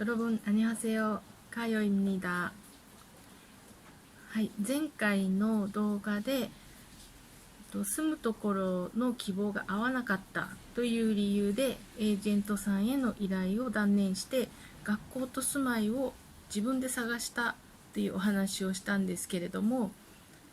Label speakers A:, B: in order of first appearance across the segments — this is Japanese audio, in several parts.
A: 여러분 안녕하세요. 카요입니다.はい、前回の動画で住むところの希望が合わなかったという理由でエージェントさんへの依頼を断念して学校と住まいを自分で探したというお話をしたんですけれども、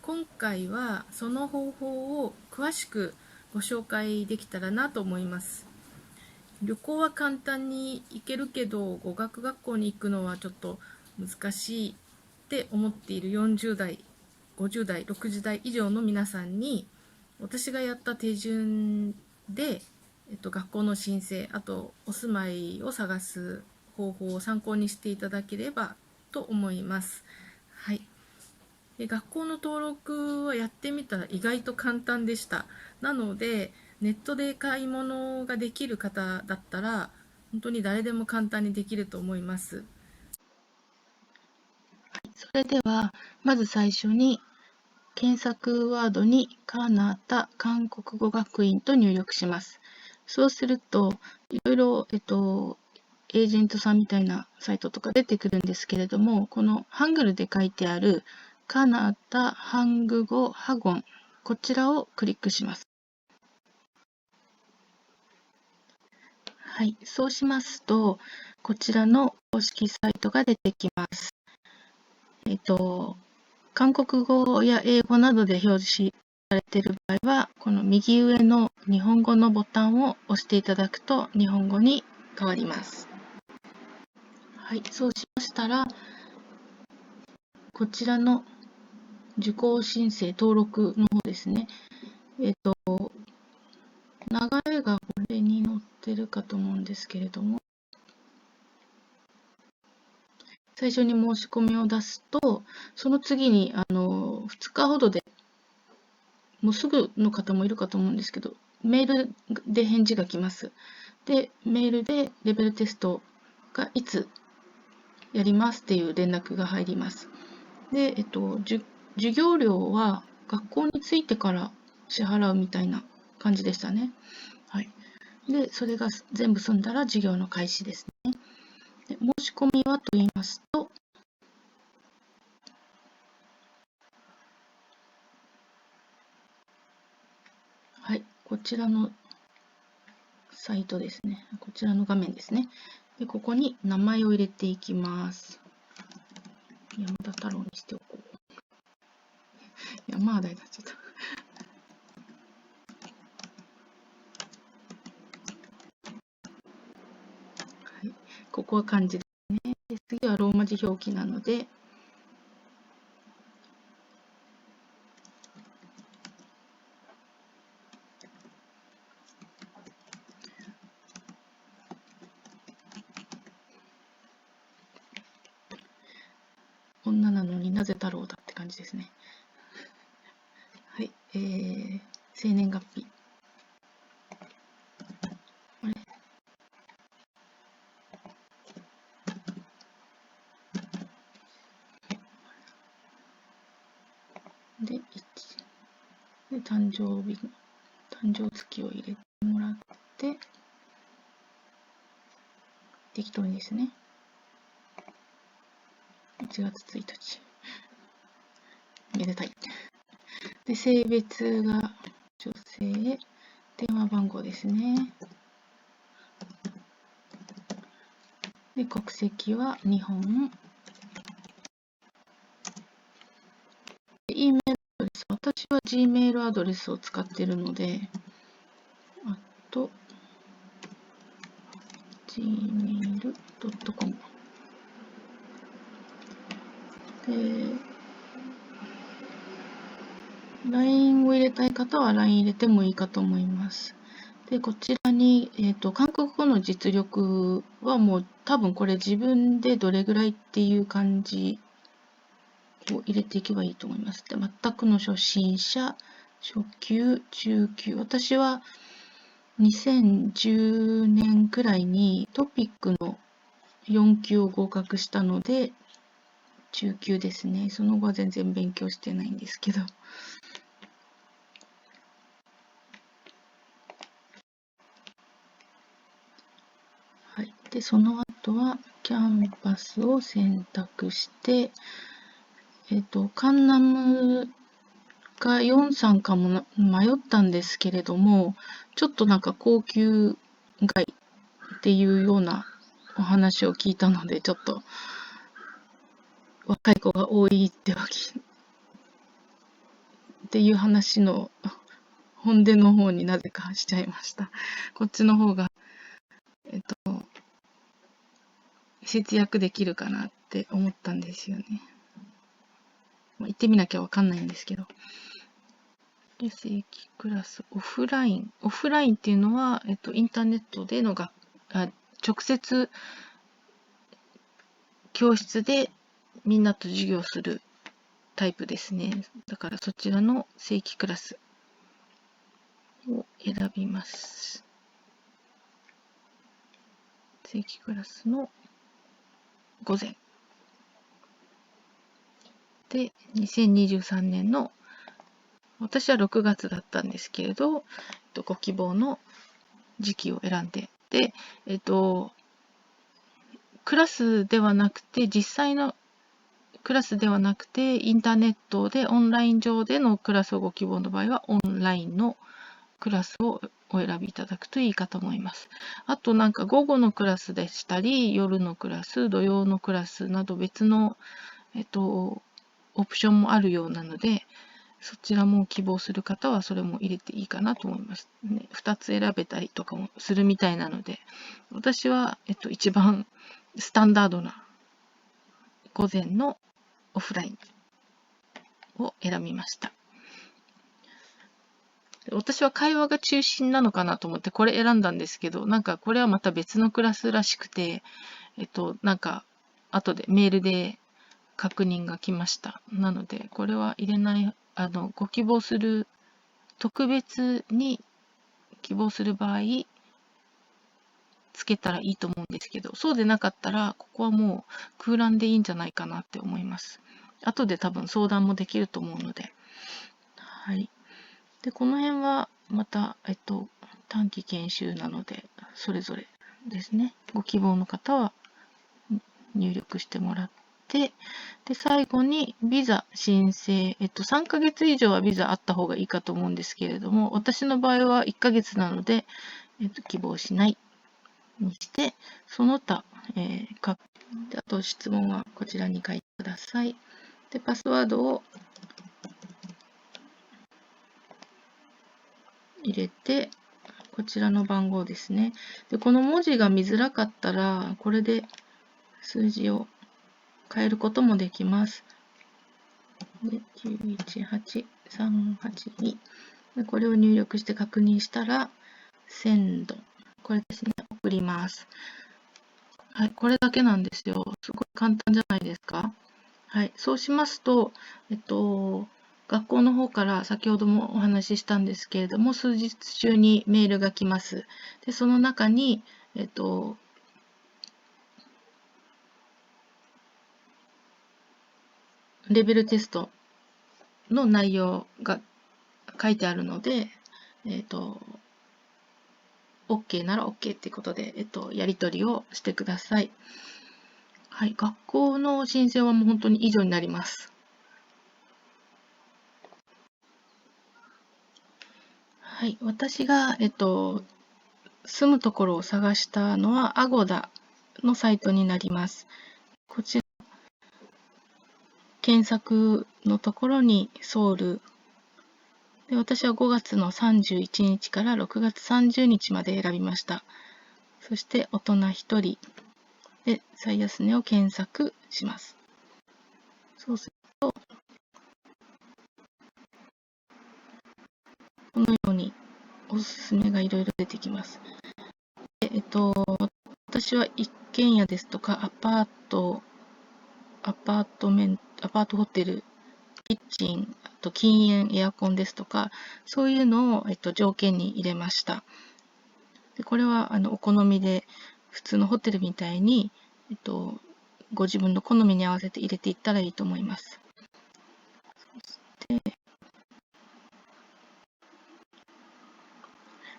A: 今回はその方法を詳しくご紹介できたらなと思います。旅行は簡単に行けるけど語学学校に行くのはちょっと難しいって思っている40代50代60代以上の皆さんに、私がやった手順で、学校の申請、あとお住まいを探す方法を参考にしていただければと思います。はい。で、学校の登録はやってみたら意外と簡単でした。なので、ネットで買い物ができる方だったら、本当に誰でも簡単にできると思います。それでは、まず最初に、検索ワードにカナダ韓国語学院と入力します。そうすると、いろいろ、エージェントさんみたいなサイトとか出てくるんですけれども、このハングルで書いてあるカナダハング語ハゴン、こちらをクリックします。はい、そうしますと、こちらの公式サイトが出てきます。韓国語や英語などで表示されている場合は、この右上の日本語のボタンを押していただくと日本語に変わります。はい、そうしましたら、こちらの受講申請登録の方ですね。流れがこれに載ってるかと思うんですけれども、最初に申し込みを出すと、その次に2日ほどで、もうすぐの方もいるかと思うんですけど、メールで返事が来ます。で、メールでレベルテストがいつやりますっていう連絡が入ります。で、授業料は学校に着いてから支払うみたいな感じでしたね。はい。で、それが全部済んだら授業の開始ですね。で、申し込みはと言いますと、はい、こちらのサイトですね。こちらの画面ですね。で、ここに名前を入れていきます。山田太郎にしておこう。山田になっちゃった。はい、ここは漢字ですね。で、次はローマ字表記なので、女なのになぜ太郎だって感じですね。はい、生年月日。あれで、1。で、誕生月を入れてもらって、適当にですね。1月1日。めでたい。で、性別が女性、電話番号ですね。で、国籍は日本。E メールアドレス、私は Gmail アドレスを使っているので、あと、gmail.com で、LINE を入れたい方は LINE 入れてもいいかと思います。で、こちらに、韓国語の実力はもう多分これ自分でどれぐらいっていう感じを入れていけばいいと思います。で、全くの初心者、初級、中級。私は2010年くらいにトピックの4級を合格したので、中級ですね。その後は全然勉強してないんですけど。はい。で、その後はキャンバスを選択して、カンナムかヨンさんかも迷ったんですけれども、ちょっとなんか高級街っていうようなお話を聞いたので、ちょっと若い子が多いっていう話の本音の方になぜかしちゃいました。こっちの方が、節約できるかなって思ったんですよね。行ってみなきゃわかんないんですけど。で、正規クラス、オフライン。オフラインっていうのは、インターネットでの直接教室でみんなと授業するタイプですね。だからそちらの正規クラスを選びます。正規クラスの午前。で、2023年の、私は6月だったんですけれど、ご希望の時期を選んで、で、クラスではなくて、実際のクラスではなくて、インターネットでオンライン上でのクラスをご希望の場合は、オンラインのクラスをお選びいただくといいかと思います。あとなんか午後のクラスでしたり、夜のクラス、土曜のクラスなど別の、オプションもあるようなので、そちらも希望する方はそれも入れていいかなと思います。ね、2つ選べたりとかもするみたいなので、私は、一番スタンダードな午前のオフラインを選びました。私は会話が中心なのかなと思ってこれ選んだんですけど、なんかこれはまた別のクラスらしくて、なんか後でメールで確認が来ました。なので、これは入れない、ご希望する、特別に希望する場合、つけたらいいと思うんですけど、そうでなかったら、ここはもう空欄でいいんじゃないかなって思います。後で多分相談もできると思うので。はい。で、この辺はまた、短期研修なので、それぞれですね。ご希望の方は入力してもらって、で、最後にビザ申請、3ヶ月以上はビザあった方がいいかと思うんですけれども、私の場合は1ヶ月なので、希望しないにして、その他、あと質問はこちらに書いてください。で、パスワードを入れて、こちらの番号ですね。で、この文字が見づらかったら、これで数字を変えることもできます。で、918382。で、これを入力して確認したら、send。これですね。送ります。はい、これだけなんですよ。すごい簡単じゃないですか。はい、そうしますと、学校の方から先ほどもお話ししたんですけれども、数日中にメールが来ます。で、その中に、レベルテストの内容が書いてあるので、OK なら OK っていうことで、やり取りをしてください。はい、学校の申請はもう本当に以上になります。はい、私が、住むところを探したのは、アゴダのサイトになります。こちら、検索のところにソウル。で、私は5月の31日から6月30日まで選びました。そして、大人1人で最安値を検索します。そうすると、このようにおすすめがいろいろ出てきます。で、私は一軒家ですとか、アパートホテル、キッチン、あと禁煙、エアコンですとか、そういうのを、条件に入れました。で、これはお好みで普通のホテルみたいに、ご自分の好みに合わせて入れていったらいいと思います。で、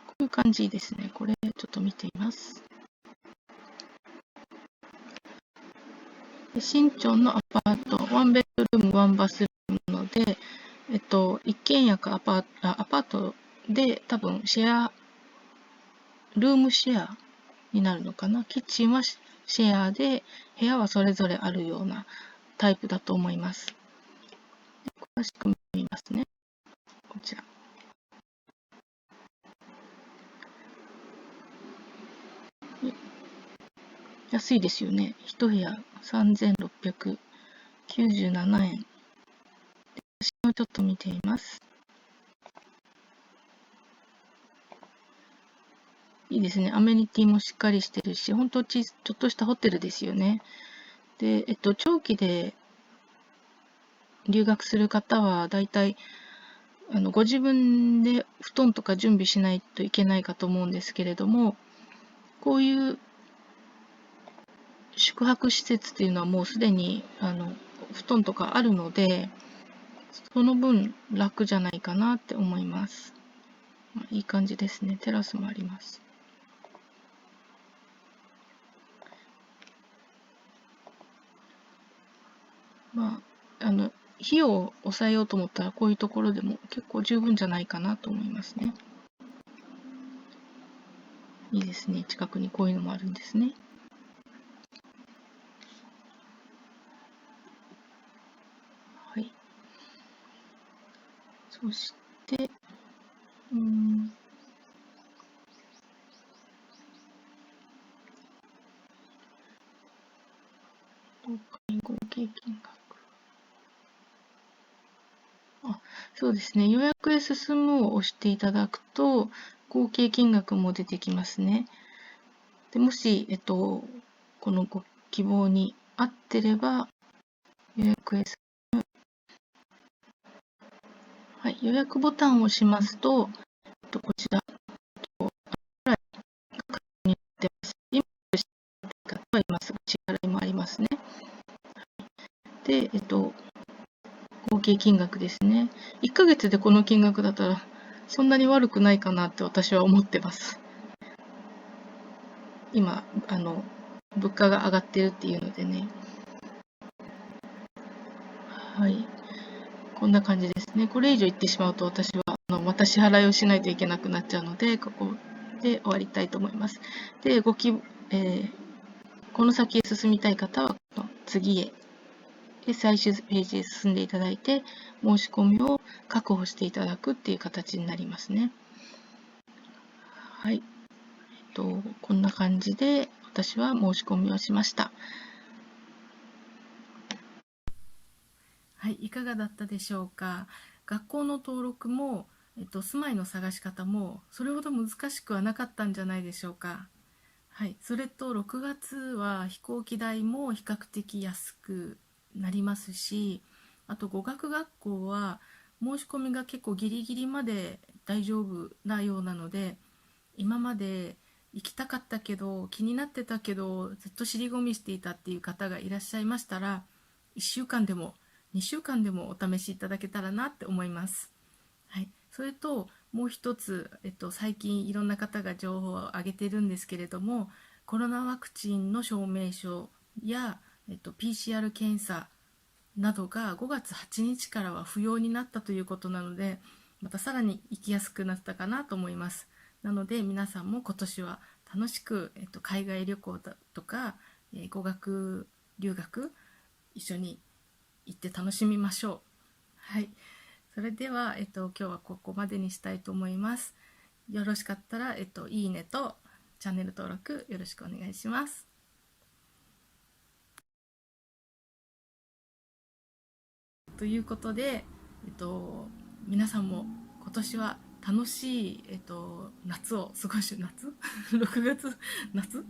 A: こういう感じですね。これちょっと見てみます。新町のアパート、ワンベッドルーム、ワンバスルームなので、一軒家かアパートで多分ルームシェアになるのかな。キッチンはシェアで、部屋はそれぞれあるようなタイプだと思います。詳しく見ますね。こちら。安いですよね。1部屋3697円。写真をちょっと見ています。いいですね。アメニティもしっかりしてるし、本当ちょっとしたホテルですよね。で、長期で留学する方は、だいたいご自分で布団とか準備しないといけないかと思うんですけれども、こういう宿泊施設っていうのはもうすでに布団とかあるので、その分楽じゃないかなって思います。いい感じですね。テラスもあります。費用を抑えようと思ったらこういうところでも結構十分じゃないかなと思いますね。いいですね。近くにこういうのもあるんですね。はい。そして、合計金額。そうですね。予約へ進むを押していただくと、合計金額も出てきますね。でもし、このご希望に合ってれば、予約へ進む。はい、予約ボタンを押しますと、こちら、になってます。今、支払い方はいます。支払いもありますね。で、合計金額ですね。1ヶ月でこの金額だったら、そんなに悪くないかなって私は思ってます。今、物価が上がってるっていうのでね。はい。こんな感じですね。これ以上言ってしまうと私は、また支払いをしないといけなくなっちゃうので、ここで終わりたいと思います。で、この先へ進みたい方は、次へで、最終ページへ進んでいただいて、申し込みを確保していただくっていう形になりますね。はい。こんな感じで私は申し込みをしました。はい、いかがだったでしょうか。学校の登録も、住まいの探し方もそれほど難しくはなかったんじゃないでしょうか。はい、それと6月は飛行機代も比較的安くなりますし、あと語学学校は申し込みが結構ギリギリまで大丈夫なようなので、今まで行きたかったけど気になってたけどずっと尻込みしていたっていう方がいらっしゃいましたら、1週間でも2週間でもお試しいただけたらなって思います。はい、それともう一つ、最近いろんな方が情報を上げてるんですけれども、コロナワクチンの証明書や、PCR 検査などが5月8日からは不要になったということなので、またさらに行きやすくなったかなと思います。なので皆さんも今年は楽しく、海外旅行だとか、語学留学一緒に行って楽しみましょう。はい。それでは、今日はここまでにしたいと思います。よろしかったら、いいねとチャンネル登録よろしくお願いします。ということで、皆さんも今年は楽しい、夏を過ごし、夏6月夏